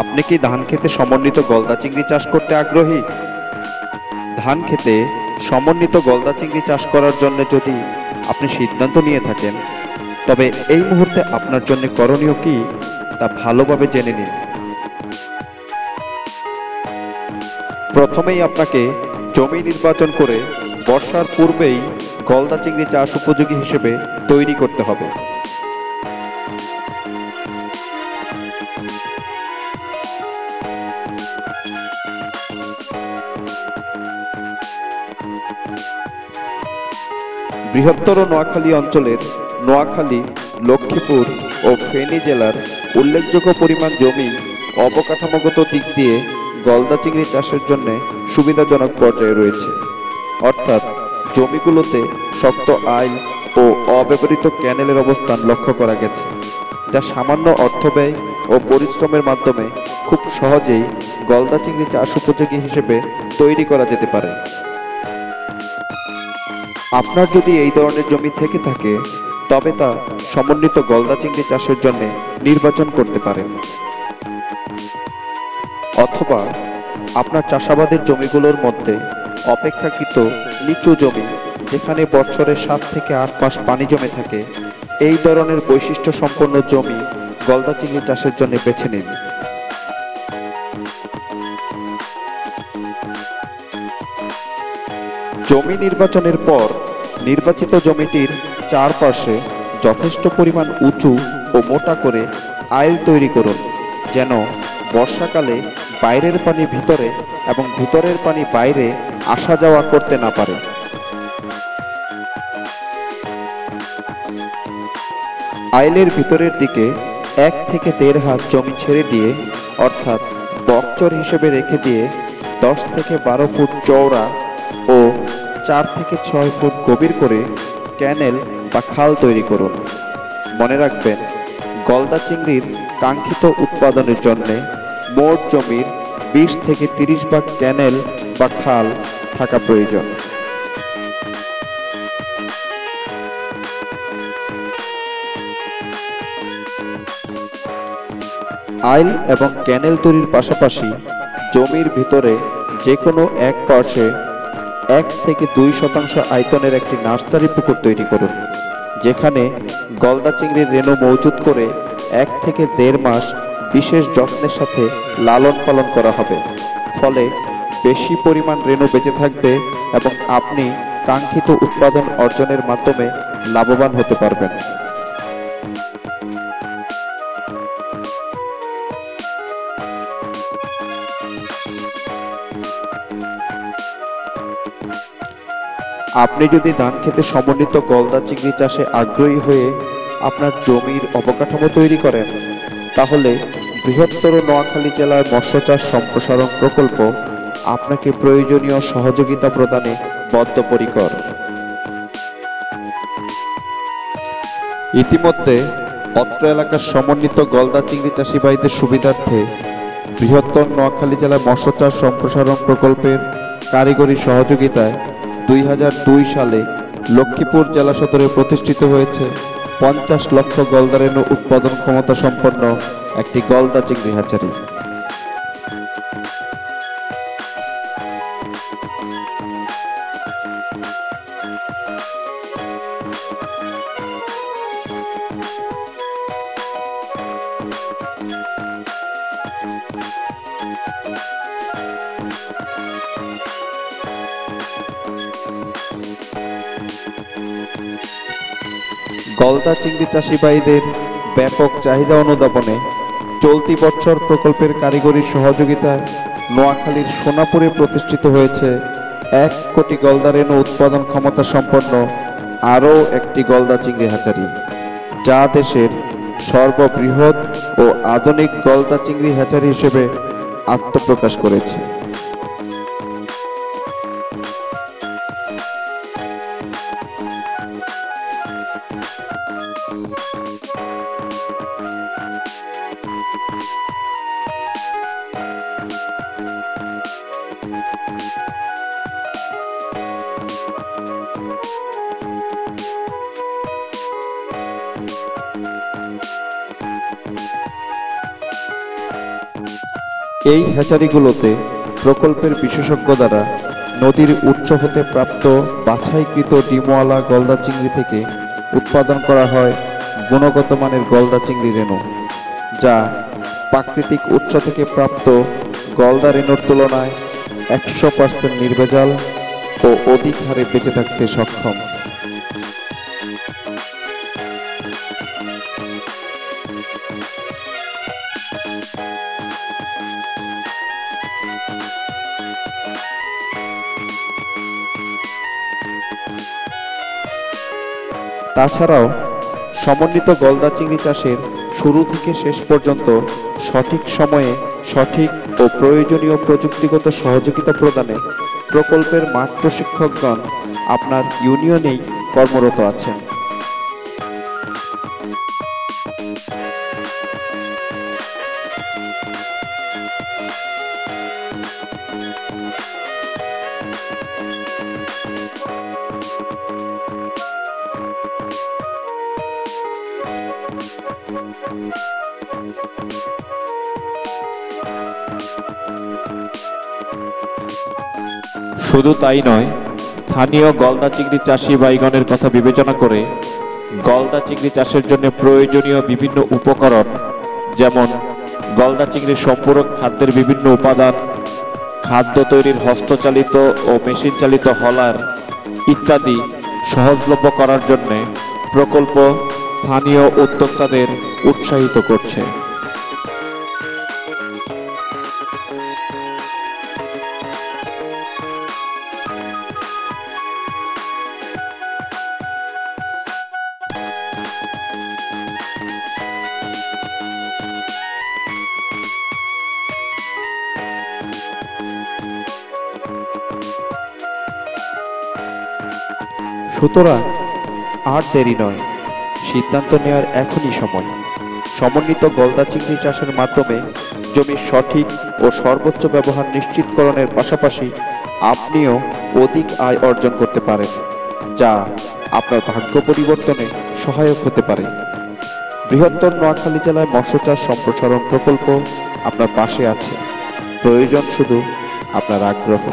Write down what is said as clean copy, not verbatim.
আপনি কি ধান খেতে সমন্বিত গলদা চিংড়ি চাষ করতে আগ্রহী? ধান খেতে সমন্বিত গলদা চিংড়ি চাষ করার জন্য যদি আপনি সিদ্ধান্ত নিয়ে থাকেন, তবে এই মুহূর্তে আপনার জন্য করণীয় কি তা ভালোভাবে জেনে নিন। প্রথমেই আপনাকে জমি নির্বাচন করে বর্ষার পূর্বেই গলদা চিংড়ি চাষ উপযোগী হিসেবে তৈরি করতে হবে। বৃহত্তর নোয়াখালী অঞ্চলের নোয়াখালী, লক্ষ্মীপুর ও ফেনী জেলার উল্লেখযোগ্য পরিমাণ জমি অবকাঠামোগত দিক দিয়ে গলদা চিংড়ি চাষের জন্য সুবিধাজনক পর্যায়ে রয়েছে। অর্থাৎ জমিগুলোতে শক্ত আইল ও অব্যবহৃত ক্যানেলের অবস্থান লক্ষ্য করা গেছে, যা সামান্য অর্থব্যয় ও পরিশ্রমের মাধ্যমে খুব সহজেই গলদা চিংড়ি চাষ উপযোগী হিসেবে তৈরি করা যেতে পারে। আপনার যদি এই ধরনের জমি থেকে থাকে, তবে তা সমন্বিত গলদা চিংড়ি চাষের জন্য নির্বাচন করতে পারেন। অথবা আপনার চাষাবাদের জমিগুলোর মধ্যে অপেক্ষাকৃত নিচু জমি, যেখানে বছরে 7 থেকে 8 মাস পানি জমে থাকে, এই ধরনের বৈশিষ্ট্য সম্পন্ন জমি গলদা চিংড়ি চাষের জন্য বেছে নিন। জমি নির্বাচনের পর নির্বাচিত জমিটির চারপাশে যথেষ্ট পরিমাণ উঁচু ও মোটা করে আইল তৈরি করুন, যেন বর্ষাকালে বাইরের পানি ভিতরে এবং ভিতরের পানি বাইরে আসা যাওয়া করতে না পারে। আইলের ভিতরের দিকে 1 থেকে 1.5 হাত জমি ছেড়ে দিয়ে, অর্থাৎ বক্সর হিসেবে রেখে দিয়ে 10 থেকে 12 ফুট চওড়া ও 4 থেকে 6 ফুট গভীর করে ক্যানেল বা খাল তৈরি করুন। মনে রাখবেন, গলদা চিংড়ির কাঙ্ক্ষিত উৎপাদনের জন্য মোট জমির 20 থেকে 30 ভাগ ক্যানেল বা খাল থাকা প্রয়োজন। আইল এবং ক্যানেল তৈরির পাশাপাশি জমির ভিতরে যে কোনো এক পাশে 1 থেকে 2% আয়তনের একটি নার্সারি পুকুর তৈরি করুন, যেখানে গলদা চিংড়ির রেণু মজুত করে 1 থেকে 1.5 মাস বিশেষ যত্নের সাথে লালন পালন করা হবে। ফলে বেশি পরিমাণ রেণু বেঁচে থাকবে এবং আপনি কাঙ্ক্ষিত উৎপাদন অর্জনের মাধ্যমে লাভবান হতে পারবেন। আপনি যদি ধান খেতে সমন্বিত গলদা চিংড়ি চাষে আগ্রহী হয়ে আপনার জমির অবকাঠামো তৈরি করেন, তাহলে বৃহত্তর নোয়াখালী জেলার মৎস্য চাষ সম্প্রসারণ প্রকল্প আপনাকে প্রয়োজনীয় সহযোগিতা প্রদানে বদ্ধপরিকর। ইতিমধ্যে অত্র এলাকার সমন্বিত গলদা চিংড়ি চাষী ভাইদের সুবিধার্থে বৃহত্তর নোয়াখালী জেলার মৎস্য চাষ সম্প্রসারণ প্রকল্পের কারিগরি সহযোগিতায় 2002 সালে লক্ষ্মীপুর জেলা সদরে প্রতিষ্ঠিত হয়েছে 50 লক্ষ গলদা রেণু উৎপাদন ক্ষমতা সম্পন্ন একটি গলদা চিংড়ি হ্যাচারি। গলদা চিংড়ি চাষী ভাইদের ব্যাপক চাহিদা অনুধাবনে চলতি বছর প্রকল্পের কারিগরি সহযোগিতায় নোয়াখালীর সোনাপুরে প্রতিষ্ঠিত হয়েছে 1 কোটি গলদা রেণু উৎপাদন ক্ষমতা সম্পন্ন আরও একটি গলদা চিংড়ি হ্যাচারি, যা দেশের সর্ববৃহৎ ও আধুনিক গলদা চিংড়ি হ্যাচারি হিসেবে আত্মপ্রকাশ করেছে। এই হ্যাচারিগুলোতে প্রকল্পের বিশেষজ্ঞ দ্বারা নদীর উৎস হতে প্রাপ্ত বাছাইকৃত ডিমওয়ালা গলদা চিংড়ি থেকে উৎপাদন করা হয় গুণগত মানের গলদা চিংড়ি রেণু, যা প্রাকৃতিক উৎস থেকে প্রাপ্ত গলদা রেণুর তুলনায় 100% নির্ভেজাল ও অধিক হারে বেঁচে থাকতে সক্ষম। তাছাড়াও সমন্বিত গলদা চিংড়ি চাষের শুরু থেকে শেষ পর্যন্ত সঠিক সময়ে সঠিক ও প্রয়োজনীয় প্রযুক্তিগত সহযোগিতা প্রদানে প্রকল্পের মাঠ প্রশিক্ষকগণ আপনার ইউনিয়নেই কর্মরত আছেন। শুধু তাই নয়, স্থানীয় গলদা চিংড়ি চাষি ভাইগণের কথা বিবেচনা করে গলদা চিংড়ি চাষের জন্য প্রয়োজনীয় বিভিন্ন উপকরণ, যেমন গলদা চিংড়ির সম্পূরক খাদ্যের বিভিন্ন উপাদান, খাদ্য তৈরির হস্তচালিত ও মেশিন চালিত হলার ইত্যাদি সহজলভ্য করার জন্য প্রকল্প স্থানীয় উদ্যোক্তাদের উৎসাহিত করছে। সুতরাং আর দেরি নয়, সিদ্ধান্ত নেওয়ার এখনই সময়। সমন্বিত গলদা চিংড়ি চাষের মাধ্যমে জমির সঠিক ও সর্বোচ্চ ব্যবহার নিশ্চিতকরণের পাশাপাশি আপনিও অধিক আয় অর্জন করতে পারেন, যা আপনার ভাগ্য পরিবর্তনে সহায়ক হতে পারে। বৃহত্তর নোয়াখালী জেলায় মৎস্য চাষ সম্প্রসারণ প্রকল্প আপনার পাশে আছে। প্রয়োজন শুধু আপনার আগ্রহ।